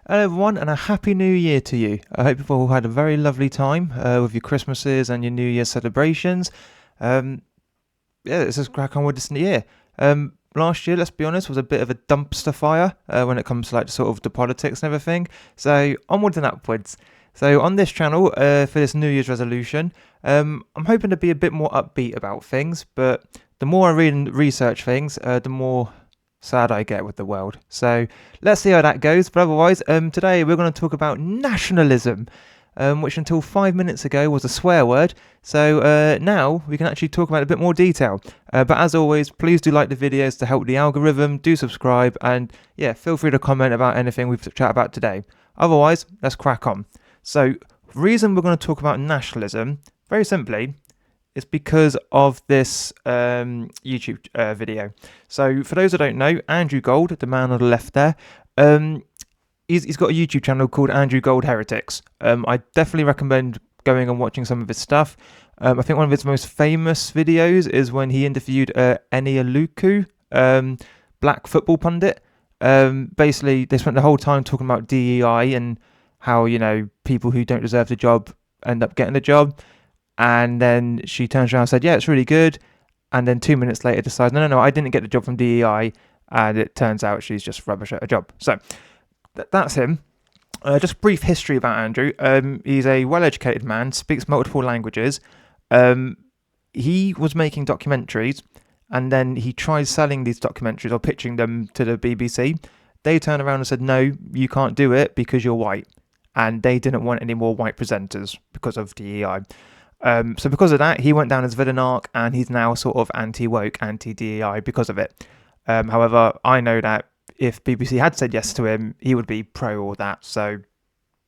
Hello everyone, and a happy new year to you. I hope you've all had a very lovely time with your Christmases and your New Year celebrations. Um, yeah, let's just crack on with this new year. Last year, let's be honest, was a bit of a dumpster fire when it comes to like sort of the politics and everything. So onwards and upwards. So on this channel, for this New Year's resolution, I'm hoping to be a bit more upbeat about things. But the more I read and research things, the more sad I get with the world. So let's see how that goes. But otherwise, today we're going to talk about nationalism, which until 5 minutes ago was a swear word. So now we can actually talk about it in a bit more detail. But as always, please do like the videos to help the algorithm. Do subscribe, and yeah, feel free to comment about anything we've chat about today. Otherwise, let's crack on. So, the reason we're going to talk about nationalism, very simply, it's because of this YouTube video. So for those that don't know, Andrew Gold, the man on the left there, he's got a YouTube channel called Andrew Gold Heretics. I definitely recommend going and watching some of his stuff. I think one of his most famous videos is when he interviewed Eni Aluku, black football pundit. Basically, they spent the whole time talking about DEI and how, you know, people who don't deserve the job end up getting the job. And then she turns around and said, yeah, it's really good. And then 2 minutes later decides, no, I didn't get the job from DEI. And it turns out she's just rubbish at her job. So that's him. Just brief history about Andrew. He's a well-educated man, speaks multiple languages. He was making documentaries, and then he tried selling these documentaries or pitching them to the BBC. They turned around and said, no, you can't do it because you're white. And they didn't want any more white presenters because of DEI. So because of that, he went down as villain arc, and he's now sort of anti-woke, anti-DEI because of it. However, I know that if BBC had said yes to him, he would be pro all that. So,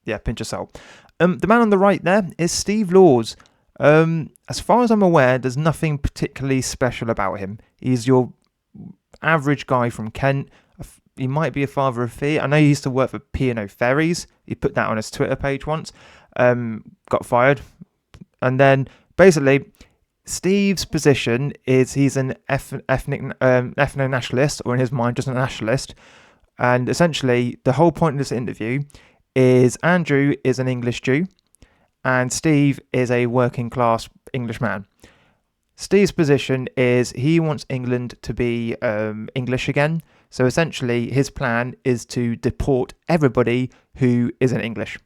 yeah, pinch of salt. The man on the right there is Steve Laws. As far as I'm aware, there's nothing particularly special about him. He's your average guy from Kent. He might be a father of three. I know he used to work for P&O Ferries. He put that on his Twitter page once. Got fired. And then, basically, Steve's position is he's an ethno-nationalist, or in his mind, just a nationalist. And essentially, the whole point of this interview is Andrew is an English Jew, and Steve is a working-class English man. Steve's position is he wants England to be English again. So essentially, his plan is to deport everybody who isn't English.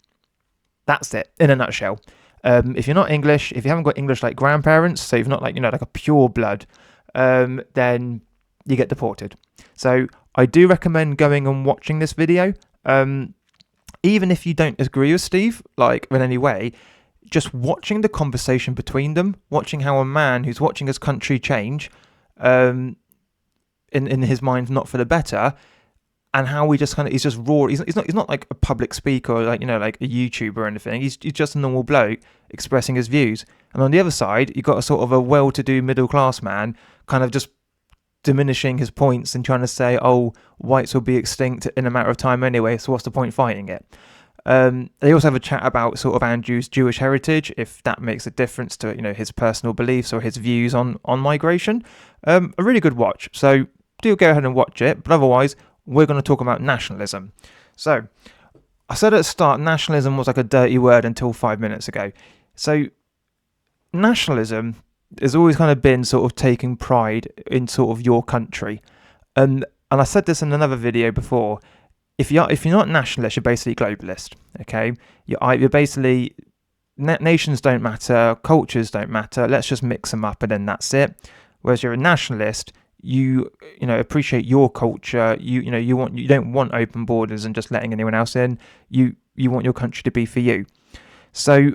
That's it, in a nutshell. If you're not English, if you haven't got English like grandparents, so you're not like, like a pure blood, then you get deported. So I do recommend going and watching this video. Even if you don't agree with Steve, like in any way, just watching the conversation between them, watching how a man who's watching his country change, in his mind, not for the better, and how he's just raw. He's not like a public speaker or like a YouTuber or anything. He's just a normal bloke expressing his views. And on the other side, you've got a sort of a well-to-do middle-class man kind of just diminishing his points and trying to say, oh, whites will be extinct in a matter of time anyway, so what's the point fighting it? They also have a chat about sort of Andrew's Jewish heritage, if that makes a difference to his personal beliefs or his views on migration. A really good watch. So do go ahead and watch it. But otherwise, we're going to talk about nationalism. So, I said at the start, nationalism was like a dirty word until 5 minutes ago. So, nationalism has always kind of been sort of taking pride in sort of your country. And I said this in another video before. If you're not nationalist, you're basically globalist. Okay, you're basically nations don't matter, cultures don't matter. Let's just mix them up, and then that's it. Whereas you're a nationalist. You appreciate your culture. You don't want open borders and just letting anyone else in. You want your country to be for you. So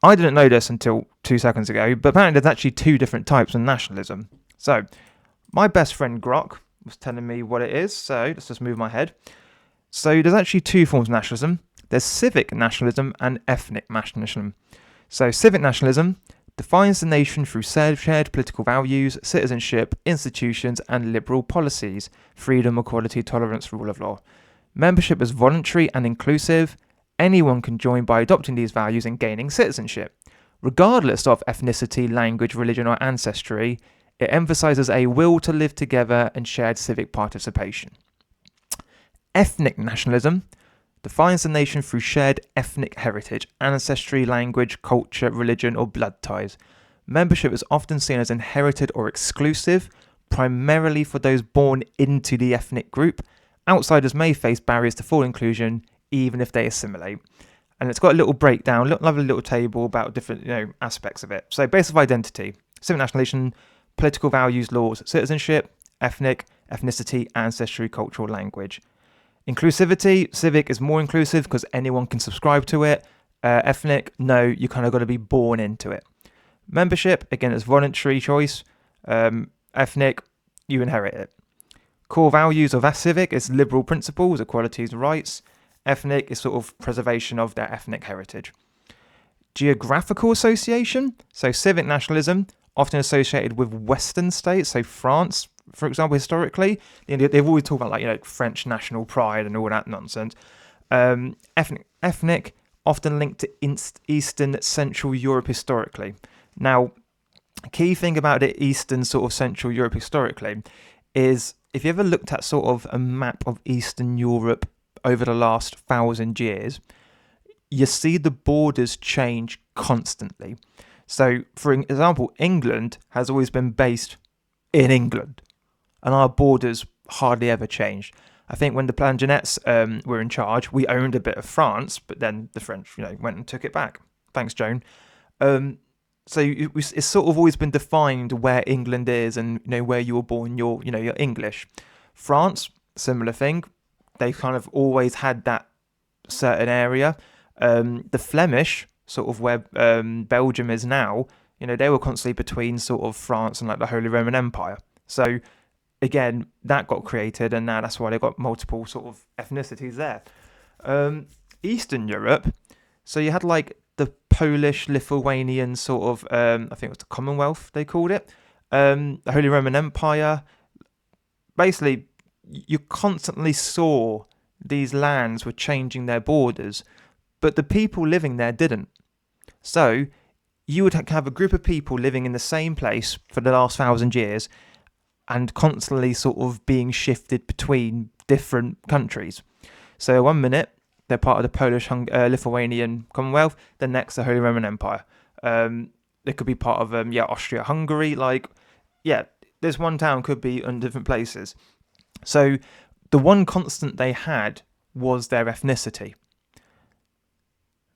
I didn't know this until 2 seconds ago, but apparently there's actually two different types of nationalism. So my best friend Grok was telling me what it is. So let's just move my head. So there's actually two forms of nationalism. There's civic nationalism and ethnic nationalism. So civic nationalism defines the nation through shared political values, citizenship, institutions, and liberal policies, freedom, equality, tolerance, rule of law. Membership is voluntary and inclusive. Anyone can join by adopting these values and gaining citizenship. Regardless of ethnicity, language, religion, or ancestry, it emphasizes a will to live together and shared civic participation. Ethnic nationalism defines the nation through shared ethnic heritage, ancestry, language, culture, religion, or blood ties. Membership is often seen as inherited or exclusive, primarily for those born into the ethnic group. Outsiders may face barriers to full inclusion, even if they assimilate. And it's got a little breakdown, lovely little table about different aspects of it. So base of identity, civic nationalism, political values, laws, citizenship, ethnicity, ancestry, cultural, language. Inclusivity, civic is more inclusive because anyone can subscribe to it. Ethnic, no, you kind of got to be born into it. Membership, again, it's voluntary choice. Ethnic, you inherit it. Core values of civic is liberal principles, equalities, rights. Ethnic is sort of preservation of their ethnic heritage. Geographical association, so civic nationalism, often associated with Western states, so France, for example, historically. They've always talked about French national pride and all that nonsense. Ethnic, often linked to Eastern Central Europe historically. Now, a key thing about the Eastern sort of Central Europe historically is if you ever looked at sort of a map of Eastern Europe over the last 1,000 years, you see the borders change constantly. So, for example, England has always been based in England, and our borders hardly ever changed. I think when the Plantagenets were in charge, we owned a bit of France, but then the French, went and took it back. Thanks, Joan. So it's sort of always been defined where England is, and where you were born. You're English. France, similar thing. They've kind of always had that certain area. The Flemish, sort of where Belgium is now, they were constantly between sort of France and the Holy Roman Empire. So again, that got created, and now that's why they've got multiple sort of ethnicities there. Eastern Europe, so you had the Polish, Lithuanian sort of, I think it was the Commonwealth they called it, the Holy Roman Empire. Basically, you constantly saw these lands were changing their borders, but the people living there didn't. So you would have a group of people living in the same place for the last 1,000 years and constantly sort of being shifted between different countries. So 1 minute, they're part of the Polish, Lithuanian Commonwealth, the next the Holy Roman Empire. They could be part of Austria-Hungary. This one town could be in different places. So the one constant they had was their ethnicity.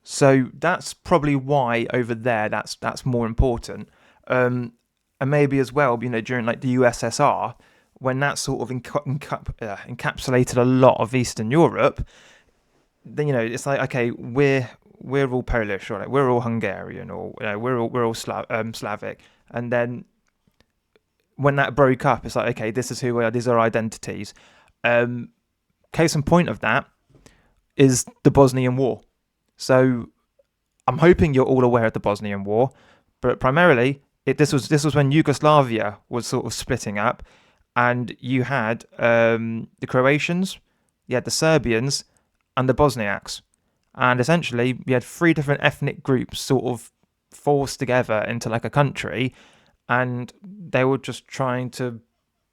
So that's probably why over there that's more important. And maybe as well, during the USSR, when that sort of encapsulated a lot of Eastern Europe, then it's okay, we're all Polish, or we're all Hungarian, or we're all Slavic, and then when that broke up, it's okay, this is who we are, these are our identities. Case in point of that is the Bosnian War. So I'm hoping you're all aware of the Bosnian War, but primarily this was when Yugoslavia was sort of splitting up, and you had the Croatians, you had the Serbians, and the Bosniaks, and essentially you had 3 different ethnic groups sort of forced together into a country, and they were just trying to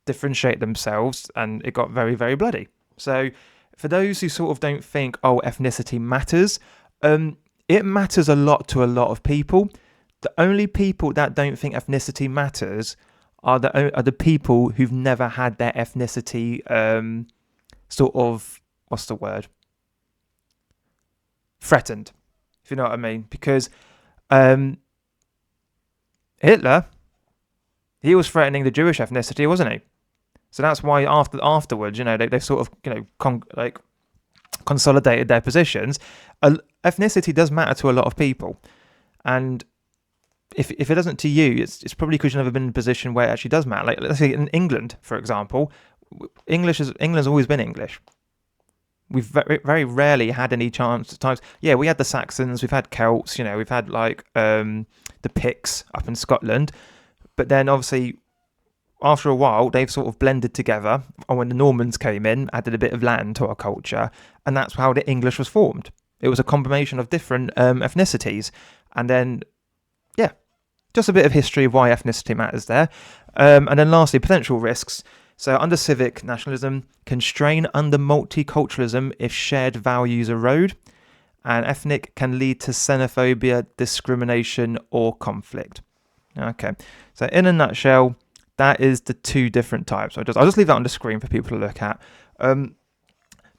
differentiate themselves, and it got very, very bloody. So for those who sort of don't think, ethnicity matters, it matters a lot to a lot of people. The only people that don't think ethnicity matters are the people who've never had their ethnicity sort of, what's the word? Threatened, if you know what I mean. Because Hitler, he was threatening the Jewish ethnicity, wasn't he? So that's why afterwards, they sort of consolidated their positions. Ethnicity does matter to a lot of people, and if it doesn't to you, it's probably because you've never been in a position where it actually does matter. Let's say in England, for example, England's always been English. We've very, very rarely had any times. Yeah, we had the Saxons, we've had Celts, we've had the Picts up in Scotland, but then obviously after a while they've sort of blended together. And when the Normans came in, added a bit of Latin to our culture, and that's how the English was formed. It was a combination of different ethnicities, and then just a bit of history of why ethnicity matters there. And then lastly, potential risks. So under civic nationalism, constrain under multiculturalism if shared values erode, and ethnic can lead to xenophobia, discrimination, or conflict. Okay, so in a nutshell, that is the two different types. I'll just leave that on the screen for people to look at. The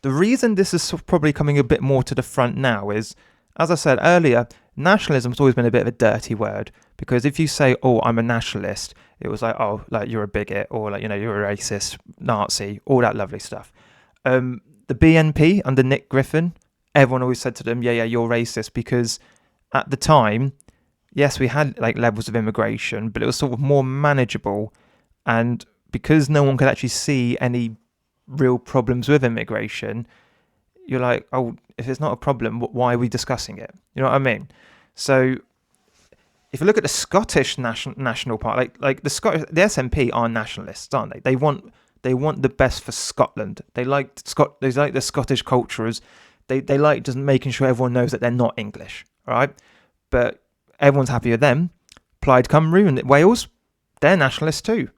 reason this is probably coming a bit more to the front now is, as I said earlier, nationalism has always been a bit of a dirty word, because if you say, oh, I'm a nationalist, it was like, oh, like you're a bigot, or like, you're a racist, Nazi, all that lovely stuff. The BNP under Nick Griffin, everyone always said to them, yeah, you're racist, because at the time, yes, we had like levels of immigration, but it was sort of more manageable, and because no one could actually see any real problems with immigration, you're like, oh, if it's not a problem, why are we discussing it? You know what I mean? So if you look at the Scottish national party, like the SNP are nationalists, aren't they? They want the best for Scotland. They like the Scottish culture. They like just making sure everyone knows that they're not English, right? But everyone's happy with them. Plaid Cymru and Wales, they're nationalists too.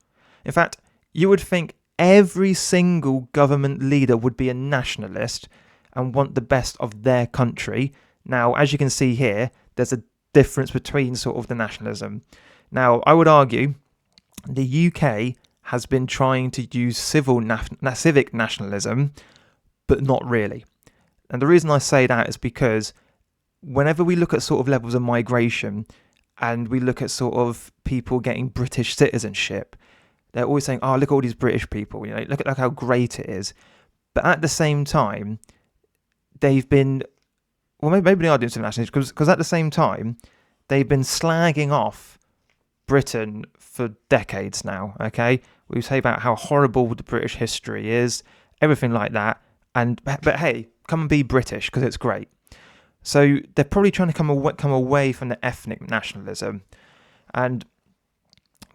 In fact, you would think every single government leader would be a nationalist and want the best of their country. Now, as you can see here, there's a difference between sort of the nationalism. Now, I would argue the UK has been trying to use civic nationalism, but not really. And the reason I say that is because whenever we look at sort of levels of migration and we look at sort of people getting British citizenship, they're always saying, oh, look at all these British people, look at how great it is. But at the same time, they've been, well, maybe they are doing some nationalism, because at the same time, they've been slagging off Britain for decades now, okay? We say about how horrible the British history is, everything like that. But hey, come and be British, because it's great. So they're probably trying to come away from the ethnic nationalism. And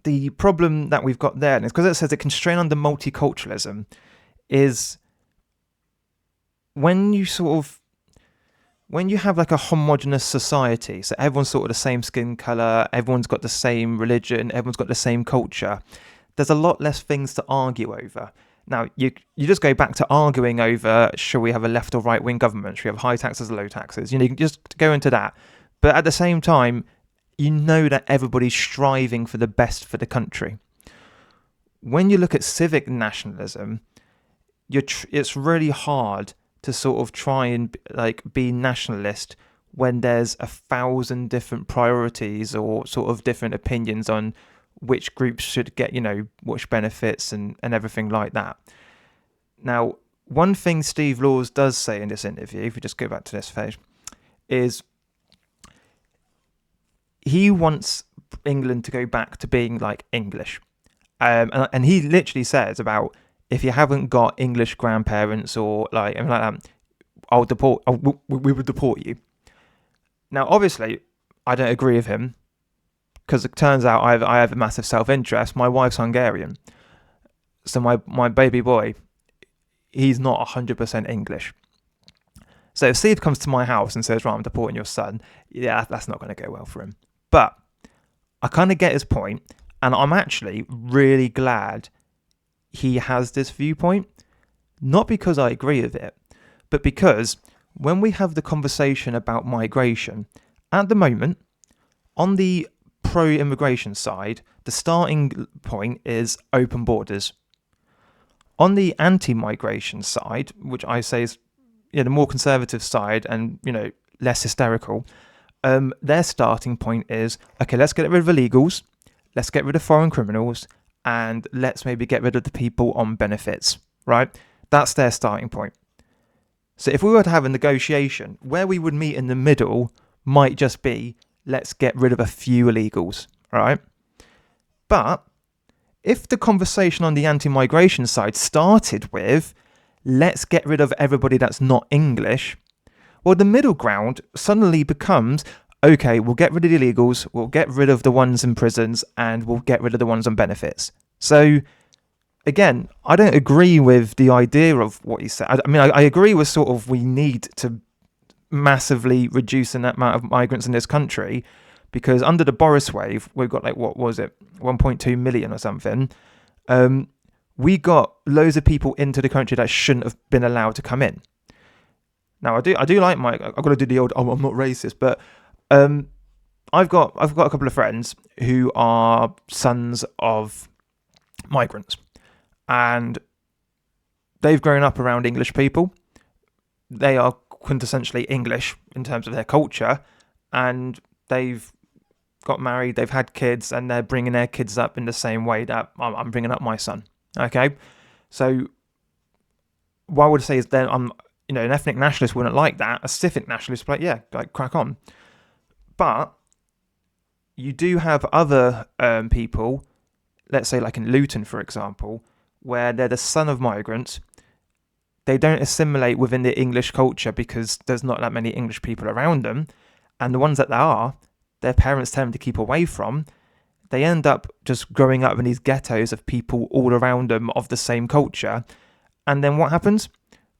the problem that we've got there, and it's because it says it constrain under multiculturalism, is when you have like a homogenous society, so everyone's sort of the same skin colour, everyone's got the same religion, everyone's got the same culture, there's a lot less things to argue over. Now, you just go back to arguing over, should we have a left or right wing government? Should we have high taxes or low taxes? You can just go into that. But at the same time, you know that everybody's striving for the best for the country. When you look at civic nationalism, it's really hard to sort of try and like be nationalist when there's 1,000 different priorities or sort of different opinions on which groups should get, which benefits and everything like that. Now, one thing Steve Laws does say in this interview, if we just go back to this page, is he wants England to go back to being like English. And he literally says about, if you haven't got English grandparents or like anything like that, we would deport you. Now, obviously, I don't agree with him, because it turns out I have a massive self-interest. My wife's Hungarian. So my baby boy, he's not 100% English. So if Steve comes to my house and says, right, I'm deporting your son, yeah, that's not going to go well for him. But I kind of get his point, and I'm actually really glad he has this viewpoint. Not because I agree with it, but because when we have the conversation about migration, at the moment, on the pro-immigration side, the starting point is open borders. On the anti-migration side, which I say is the more conservative side and less hysterical, their starting point is, okay, let's get rid of illegals, let's get rid of foreign criminals, and let's maybe get rid of the people on benefits, right? That's their starting point. So if we were to have a negotiation, where we would meet in the middle might just be, let's get rid of a few illegals, right? But if the conversation on the anti-migration side started with, let's get rid of everybody that's not English, well, the middle ground suddenly becomes, okay, we'll get rid of the illegals, we'll get rid of the ones in prisons, and we'll get rid of the ones on benefits. So, again, I don't agree with the idea of what he said. I agree with sort of we need to massively reduce the amount of migrants in this country, because under the Boris wave, we've got 1.2 million or something. we got loads of people into the country that shouldn't have been allowed to come in. Now, I do like I've got to do the old, oh, I'm not racist, but I've got a couple of friends who are sons of migrants, and they've grown up around English people. They are quintessentially English in terms of their culture, and they've got married, they've had kids, and they're bringing their kids up in the same way that I'm bringing up my son. Okay, so what I would say is then an ethnic nationalist wouldn't like that. A civic nationalist would be like, yeah, like crack on. But you do have other people, let's say like in Luton, for example, where they're the son of migrants. They don't assimilate within the English culture because there's not that many English people around them. And the ones that there are, their parents tell them to keep away from. They end up just growing up in these ghettos of people all around them of the same culture. And then what happens?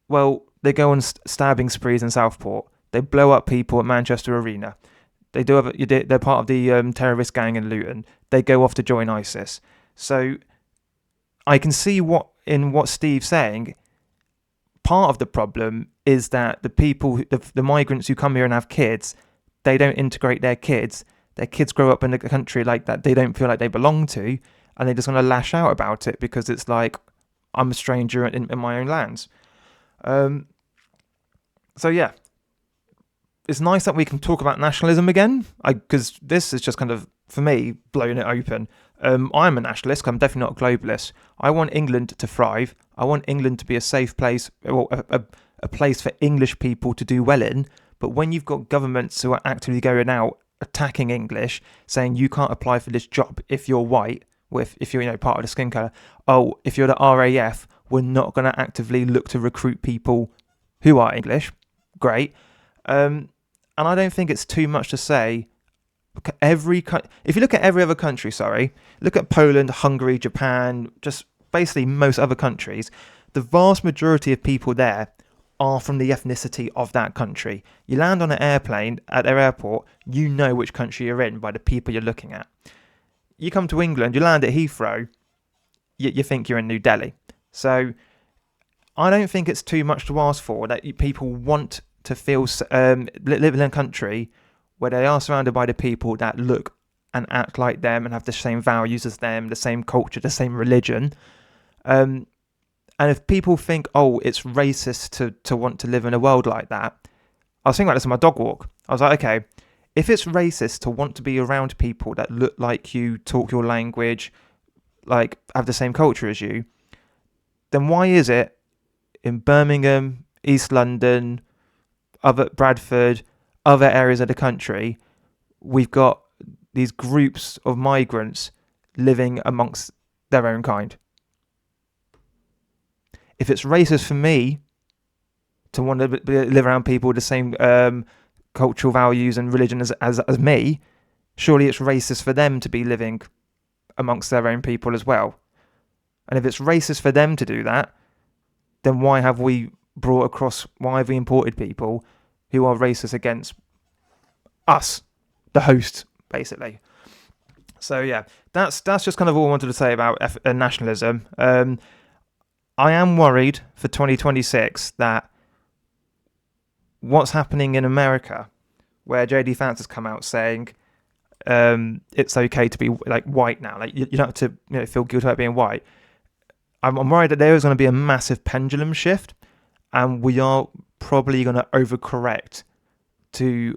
Well, they go on stabbing sprees in Southport. They blow up people at Manchester Arena. They're part of the terrorist gang in Luton. They go off to join ISIS. So I can see what Steve's saying. Part of the problem is that the people, the migrants who come here and have kids, they don't integrate their kids. Their kids grow up in a country like that they don't feel like they belong to, and they just want to lash out about it because it's like, I'm a stranger in my own lands. So yeah, it's nice that we can talk about nationalism again, because this is just kind of, for me, blowing it open. I'm a nationalist, I'm definitely not a globalist. I want England to thrive. I want England to be a safe place, well, a place for English people to do well in. But when you've got governments who are actively going out, attacking English, saying you can't apply for this job if you're white, if you're part of the skin colour. Oh, if you're the RAF, we're not going to actively look to recruit people who are English. Great. And I don't think it's too much to say. If you look at every other country, look at Poland, Hungary, Japan, just basically most other countries, the vast majority of people there are from the ethnicity of that country. You land on an airplane at their airport, you know which country you're in by the people you're looking at. You come to England, you land at Heathrow, you think you're in New Delhi. So I don't think it's too much to ask for that people want to feel live in a country where they are surrounded by the people that look and act like them and have the same values as them, the same culture, the same religion. And if people think, oh, it's racist to want to live in a world like that, I was thinking about this on my dog walk. I was like, okay, if it's racist to want to be around people that look like you, talk your language, like have the same culture as you, then why is it in Birmingham, East London, Bradford, other areas of the country, we've got these groups of migrants living amongst their own kind? If it's racist for me to want to live around people with the same cultural values and religion as me, surely it's racist for them to be living amongst their own people as well. And if it's racist for them to do that, then why have we imported people who are racist against us, the host, basically? So yeah, that's just kind of all I wanted to say about nationalism. I am worried for 2026 that what's happening in America, where JD Vance has come out saying it's okay to be like white now, like you don't have to feel guilty about being white. I'm worried that there is going to be a massive pendulum shift, and we are probably going to overcorrect to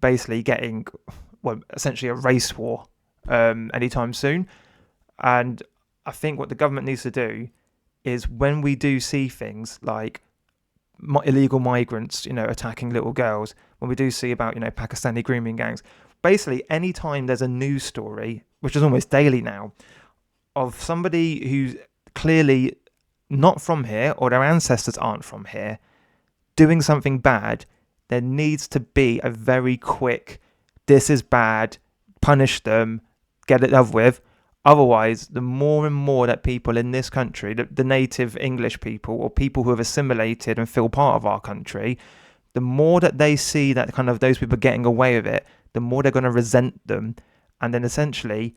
basically getting, well, essentially a race war anytime soon. And I think what the government needs to do is, when we do see things like illegal migrants, attacking little girls, when we do see about, Pakistani grooming gangs, basically anytime there's a news story, which is almost daily now, of somebody who's clearly not from here or their ancestors aren't from here doing something bad, there needs to be a very quick, this is bad, punish them, get it over with. Otherwise, the more and more that people in this country, the native English people or people who have assimilated and feel part of our country, the more that they see that kind of those people getting away with it, the more they're going to resent them. And then essentially,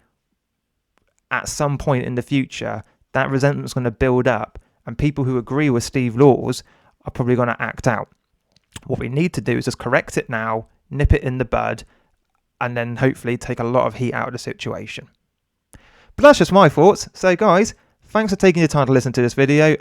at some point in the future, that resentment's going to build up, and people who agree with Steve Laws are probably going to act out. What we need to do is just correct it now, nip it in the bud, and then hopefully take a lot of heat out of the situation. But that's just my thoughts. So guys, thanks for taking your time to listen to this video.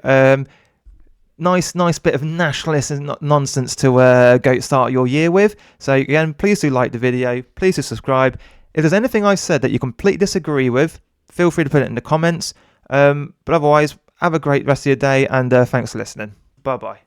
Nice bit of nationalist nonsense to go start your year with. So again, please do like the video, please do subscribe. If there's anything I said that you completely disagree with, feel free to put it in the comments. But otherwise, have a great rest of your day, and thanks for listening. Bye bye.